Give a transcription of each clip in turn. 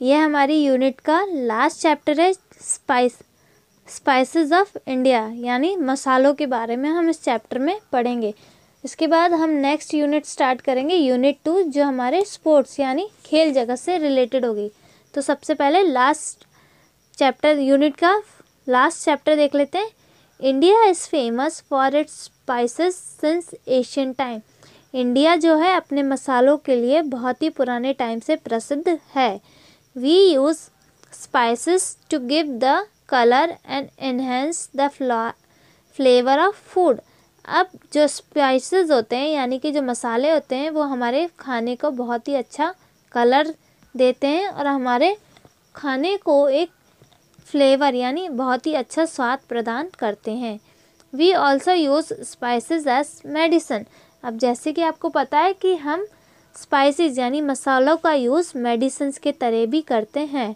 ये हमारी यूनिट का लास्ट चैप्टर है, स्पाइसेस ऑफ इंडिया, यानी मसालों के बारे में हम इस चैप्टर में पढ़ेंगे। इसके बाद हम नेक्स्ट यूनिट स्टार्ट करेंगे, यूनिट 2, जो हमारे स्पोर्ट्स यानी खेल जगत से रिलेटेड होगी। तो सबसे पहले लास्ट चैप्टर, यूनिट का लास्ट चैप्टर देख लेते हैं। India is famous for its spices since Asian time. India जो है अपने मसालों के लिए बहुत ही पुराने टाइम से प्रसिद्ध है। We use spices to give the colour and enhance the flavour of food. अब जो स्पाइसेस होते हैं यानी कि जो मसाले होते हैं वो हमारे खाने को बहुत ही अच्छा कलर देते हैं और हमारे खाने को एक फ्लेवर यानी बहुत ही अच्छा स्वाद प्रदान करते हैं। We also use spices as medicine. अब जैसे कि आपको पता है कि हम स्पाइसेस यानी मसालों का यूज़ मेडिसिन के तरह भी करते हैं।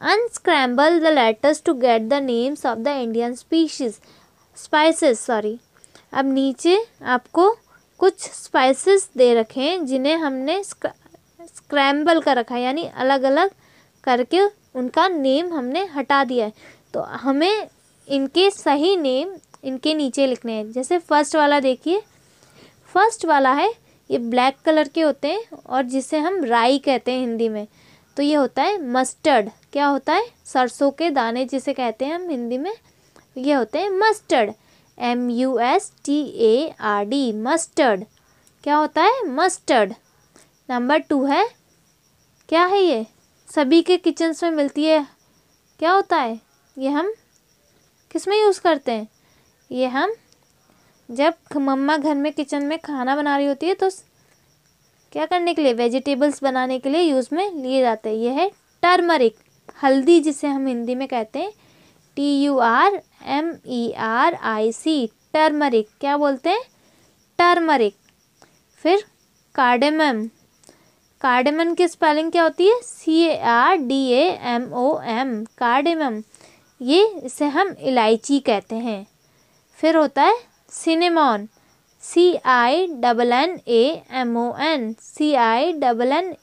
Unscramble the letters to get the names of the Indian spices. अब नीचे आपको कुछ स्पाइसेस दे रखे हैं जिन्हें हमने स्क्रैम्बल कर रखा है, यानी अलग अलग करके उनका नेम हमने हटा दिया है। तो हमें इनके सही नेम इनके नीचे लिखने हैं। जैसे फर्स्ट वाला देखिए, फर्स्ट वाला है, ये ब्लैक कलर के होते हैं और जिसे हम राई कहते हैं हिंदी में। तो ये होता है मस्टर्ड। क्या होता है? सरसों के दाने जिसे कहते हैं हम हिंदी में, ये होते हैं मस्टर्ड। MUSTARD, mustard. क्या होता है? मस्टर्ड। नंबर 2 है, क्या है ये? सभी के किचन्स में मिलती है। क्या होता है? ये हम किस में यूज़ करते हैं? ये हम जब मम्मा घर में किचन में खाना बना रही होती है तो क्या करने के लिए? वेजिटेबल्स बनाने के लिए यूज़ में लिए जाते हैं। ये है टर्मरिक, हल्दी जिसे हम हिंदी में कहते हैं TURMERIC, टर्मरिक। क्या बोलते हैं? टर्मरिक। फिर कार्डेमम, कार्डेमम की स्पेलिंग क्या होती है? CARDAMOM, cardamom. ये इसे हम इलायची कहते हैं। फिर होता है cinnamon, CINNAMON, CINNAMON,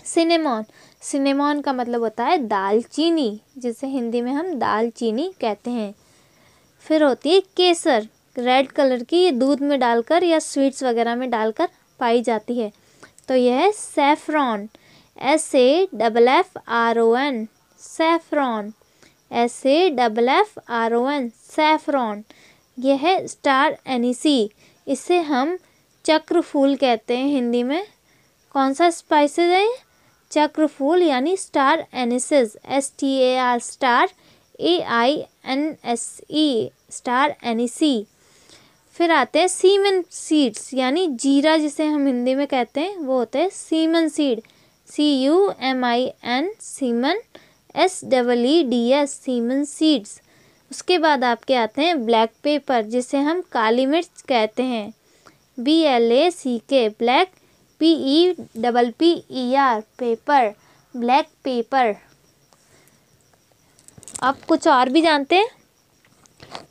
cinnamon. Cinnamon का मतलब होता है दालचीनी, जिसे हिंदी में हम दालचीनी कहते हैं। फिर होती है केसर, रेड कलर की, ये दूध में डालकर या स्वीट्स वगैरह में डालकर पाई जाती है। तो यह है saffron, SAFFRON, saffron, SAFFRON, saffron. यह है स्टार एनिसी, इसे हम चक्र फूल कहते हैं हिंदी में। कौन सा स्पाइसेस है? चक्र फूल यानी star anise, STAR, star AINSE, star anise. फिर आते हैं सीमन सीड्स, यानी जीरा जिसे हम हिंदी में कहते हैं वो होते हैं semen seed, CUMIN, semen, SEEDS, semen seeds. उसके बाद आपके आते हैं ब्लैक पेपर, जिसे हम काली मिर्च कहते हैं, BLACK, black, PEPPER, paper, black pepper. अब कुछ और भी जानते हैं।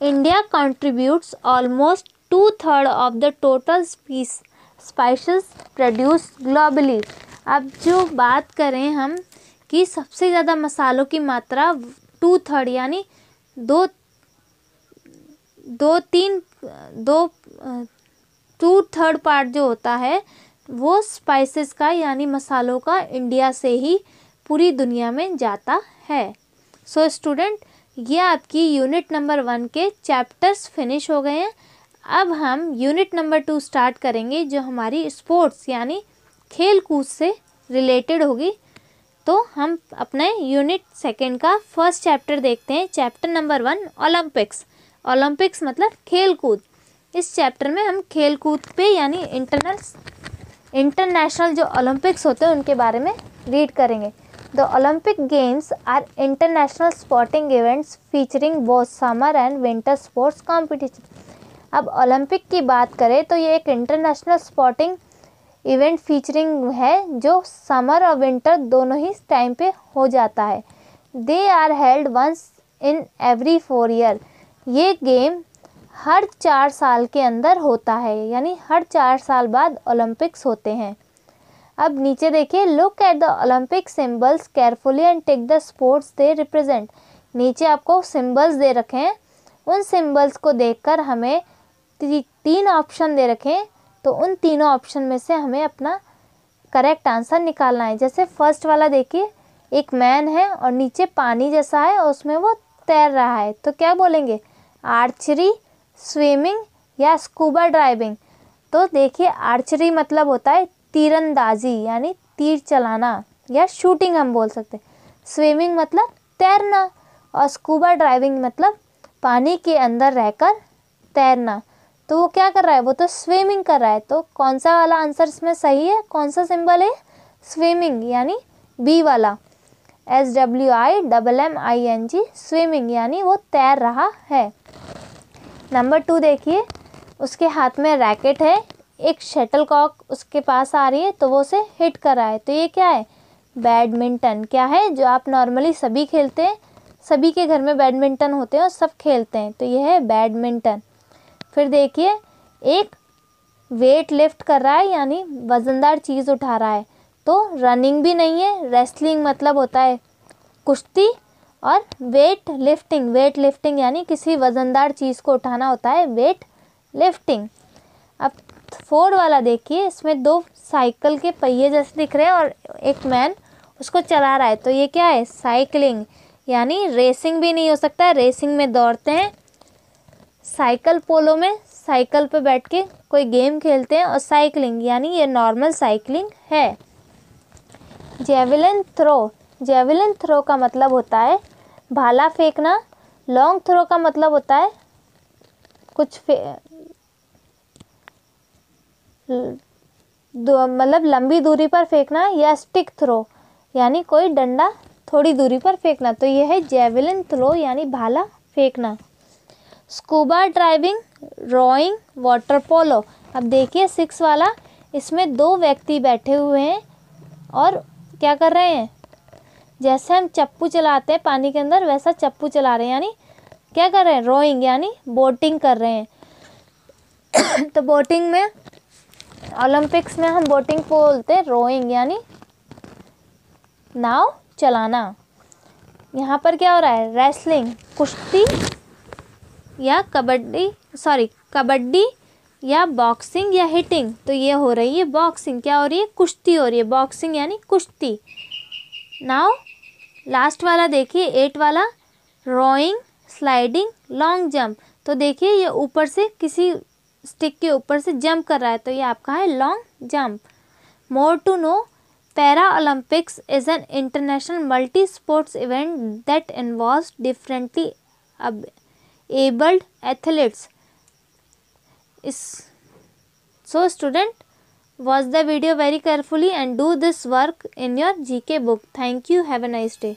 India contributes almost 2/3 of the total spices produce globally. अब जो बात करें हम कि सबसे ज़्यादा मसालों की मात्रा 2/3 यानी 2/3 पार्ट जो होता है वो स्पाइसेस का यानी मसालों का इंडिया से ही पूरी दुनिया में जाता है। सो स्टूडेंट, ये आपकी यूनिट नंबर 1 के चैप्टर्स फिनिश हो गए हैं। अब हम यूनिट नंबर 2 स्टार्ट करेंगे जो हमारी स्पोर्ट्स यानी खेल कूद से रिलेटेड होगी। तो हम अपने यूनिट 2 का फर्स्ट चैप्टर देखते हैं। Chapter number 1, Olympics. ओलंपिक्स मतलब खेल कूद। इस चैप्टर में हम खेल कूद पे यानी इंटरनेशनल जो ओलंपिक्स होते हैं उनके बारे में रीड करेंगे। The Olympic games are international sporting events featuring both summer and winter sports competition. अब ओलंपिक की बात करें तो ये एक इंटरनेशनल स्पोर्टिंग इवेंट फीचरिंग है जो समर और विंटर दोनों ही टाइम पे हो जाता है। They are held once in every 4 year. ये गेम हर 4 साल के अंदर होता है, यानी हर 4 साल बाद ओलंपिक्स होते हैं। अब नीचे देखिए, look at the Olympic symbols carefully and take the sports they represent. नीचे आपको सिंबल्स दे रखे हैं, उन सिंबल्स को देखकर हमें 3 ऑप्शन दे रखे हैं, तो उन तीनों ऑप्शन में से हमें अपना करेक्ट आंसर निकालना है। जैसे फर्स्ट वाला देखिए, एक मैन है और नीचे पानी जैसा है और उसमें वो तैर रहा है, तो क्या बोलेंगे, आर्चरी, स्विमिंग या स्कूबा ड्राइविंग। तो देखिए, आर्चरी मतलब होता है तीरंदाजी यानी तीर चलाना या शूटिंग हम बोल सकते हैं। स्विमिंग मतलब तैरना और स्कूबा ड्राइविंग मतलब पानी के अंदर रहकर तैरना। तो वो क्या कर रहा है, वो तो स्विमिंग कर रहा है। तो कौन सा वाला आंसर इसमें सही है, कौन सा सिंबल है, स्विमिंग यानी बी वाला, SWIMMING, स्विमिंग यानी वो तैर रहा है। नंबर 2 देखिए, उसके हाथ में रैकेट है, एक शटलकॉक उसके पास आ रही है तो वो उसे हिट कर रहा है, तो ये क्या है, बैडमिंटन। क्या है, जो आप नॉर्मली सभी खेलते हैं, सभी के घर में बैडमिंटन होते हैं और सब खेलते हैं, तो ये है बैडमिंटन। फिर देखिए, एक वेट लिफ्ट कर रहा है यानी वज़नदार चीज़ उठा रहा है, तो रनिंग भी नहीं है, रेसलिंग मतलब होता है कुश्ती, और वेट लिफ्टिंग यानी किसी वज़नदार चीज़ को उठाना होता है वेट लिफ्टिंग। अब 4 वाला देखिए, इसमें 2 साइकिल के पहिए जैसे दिख रहे हैं और एक मैन उसको चला रहा है, तो ये क्या है, साइकिलिंग यानी रेसिंग भी नहीं हो सकता है, रेसिंग में दौड़ते हैं। साइकिल पोलो में साइकिल पे बैठ के कोई गेम खेलते हैं, और साइकिलिंग यानी ये नॉर्मल साइकिलिंग है। जेवलिन थ्रो का मतलब होता है भाला फेंकना। लॉन्ग थ्रो का मतलब होता है कुछ मतलब लंबी दूरी पर फेंकना, या स्टिक थ्रो यानी कोई डंडा थोड़ी दूरी पर फेंकना, तो यह है जेवलिन थ्रो यानी भाला फेंकना। Scuba driving, rowing, water polo. अब देखिए 6 वाला, इसमें 2 व्यक्ति बैठे हुए हैं और क्या कर रहे हैं, जैसे हम चप्पू चलाते हैं पानी के अंदर वैसा चप्पू चला रहे हैं, यानी क्या कर रहे हैं, रोइंग यानी बोटिंग कर रहे हैं। तो बोटिंग में, ओलंपिक्स में हम बोटिंग को बोलते हैं रोइंग यानी नाव चलाना। यहाँ पर क्या हो रहा है, रेसलिंग कुश्ती या कबड्डी या बॉक्सिंग या हिटिंग, तो ये हो रही है बॉक्सिंग। क्या हो रही है, कुश्ती हो रही है, बॉक्सिंग यानी कुश्ती। नाउ लास्ट वाला देखिए 8 वाला, रोइंग, स्लाइडिंग, लॉन्ग जंप। तो देखिए ये ऊपर से किसी स्टिक के ऊपर से जंप कर रहा है, तो ये आपका है long jump. More to know, Paralympics is an international multi sports event that involves differently abled athletes. So student, watch the video very carefully and do this work in your GK book. Thank you. Have a nice day.